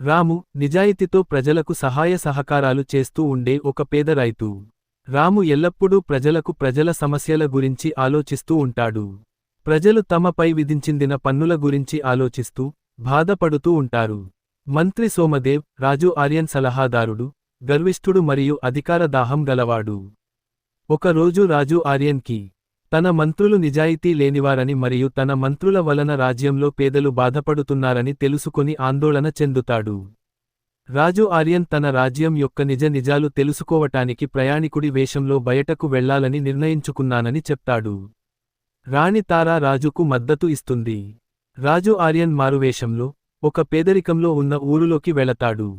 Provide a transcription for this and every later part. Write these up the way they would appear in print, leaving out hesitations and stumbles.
రాము నిజాయితీతో ప్రజలకు సహాయ సహకారాలు చేస్తూ ఉండే ఒక పేద రైతు. రాము ఎల్లప్పుడూ ప్రజల సమస్యల గురించి ఆలోచిస్తూ ఉంటాడు. ప్రజలు తమపై విధించిందిన పన్నుల గురించి ఆలోచిస్తూ బాధపడుతూ ఉంటారు. మంత్రి సోమదేవ్ రాజు ఆర్యన్ సలహాదారుడు, గర్విష్ఠుడు మరియు అధికార దాహం గలవాడు. ఒకరోజు రాజు ఆర్యన్కి తన మంత్రులు నిజాయితీ లేనివారని మరియు తన మంత్రుల వలన రాజ్యంలో పేదలు బాధపడుతున్నారని తెలుసుకొని ఆందోళన చెందుతాడు. రాజు ఆర్యన్ తన రాజ్యం యొక్క నిజాలు తెలుసుకోవటానికి ప్రయాణికుడి వేషంలో బయటకు వెళ్లాలని నిర్ణయించుకున్నానని చెప్తాడు. రాణి తారా రాజుకు మద్దతు ఇస్తుంది. రాజు ఆర్యన్ మారువేషంలో ఒక పేదరికంలో ఉన్న ఊరులోకి వెళతాడు.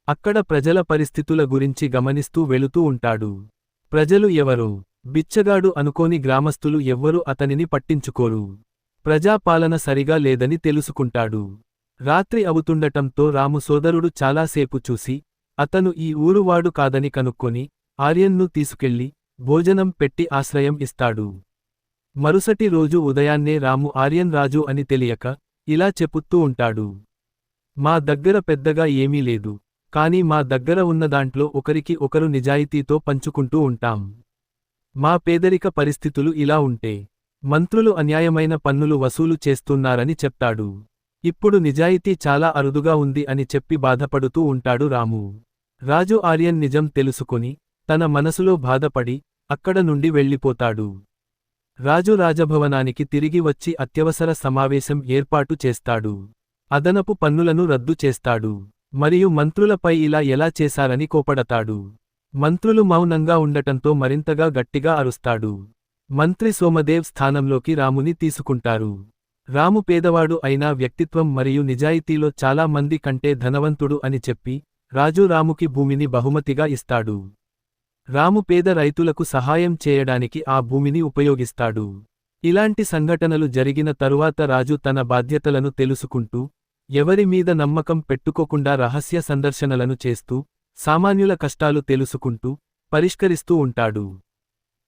అక్కడ ప్రజల పరిస్థితుల గురించి గమనిస్తూ వెళుతూ ఉంటాడు. ప్రజలు ఎవరో బిచ్చగాడు అనుకోని గ్రామస్తులు ఎవ్వరూ అతనిని పట్టించుకోరు. ప్రజాపాలన సరిగా లేదని తెలుసుకుంటాడు. రాత్రి అవుతుండటంతో రాము సోదరుడు చాలాసేపు చూసి అతను ఈ ఊరువాడు కాదని కనుక్కొని ఆర్యన్ను తీసుకెళ్లి భోజనం పెట్టి ఆశ్రయం ఇస్తాడు. మరుసటి రోజు ఉదయాన్నే రాము ఆర్యన్ రాజు అని తెలియక ఇలా చెప్పుతూ ఉంటాడు. మా దగ్గర పెద్దగా ఏమీ లేదు, కానీ మా దగ్గర ఉన్నదాంట్లో ఒకరికి ఒకరు నిజాయితీతో పంచుకుంటూ ఉంటాం. మా పేదరిక పరిస్థితులు ఇలా ఉంటే మంత్రులు అన్యాయమైన పన్నులు వసూలు చేస్తున్నారని చెప్తాడు. ఇప్పుడు నిజాయితీ చాలా అరుదుగా ఉంది అని చెప్పి బాధపడుతూ ఉంటాడు రాము. రాజు ఆర్యన్ నిజం తెలుసుకొని తన మనసులో బాధపడి అక్కడ నుండి వెళ్ళిపోతాడు. రాజు రాజభవనానికి తిరిగి వచ్చి అత్యవసర సమావేశం ఏర్పాటు చేస్తాడు. అదనపు పన్నులను రద్దు చేస్తాడు మరియు మంత్రులపై ఇలా ఎలా చేశారని కోపడతాడు. మంత్రులు మౌనంగా ఉండటంతో మరింతగా గట్టిగా అరుస్తాడు. మంత్రి సోమదేవ్ స్థానంలోకి రాముని తీసుకుంటారు. రాము పేదవాడు అయినా వ్యక్తిత్వం మరియు నిజాయితీలో చాలా మంది కంటే ధనవంతుడు అని చెప్పి రాజు రాముకి భూమిని బహుమతిగా ఇస్తాడు. రాము పేద రైతులకు సహాయం చేయడానికి ఆ భూమిని ఉపయోగిస్తాడు. ఇలాంటి సంఘటనలు జరిగిన తరువాత రాజు తన బాధ్యతలను తెలుసుకుంటూ ఎవరి మీద నమ్మకం పెట్టుకోకుండా రహస్య సందర్శనలను చేస్తూ సామాన్యుల కష్టాలు తెలుసుకుంటూ పరిష్కరిస్తూ ఉంటాడు.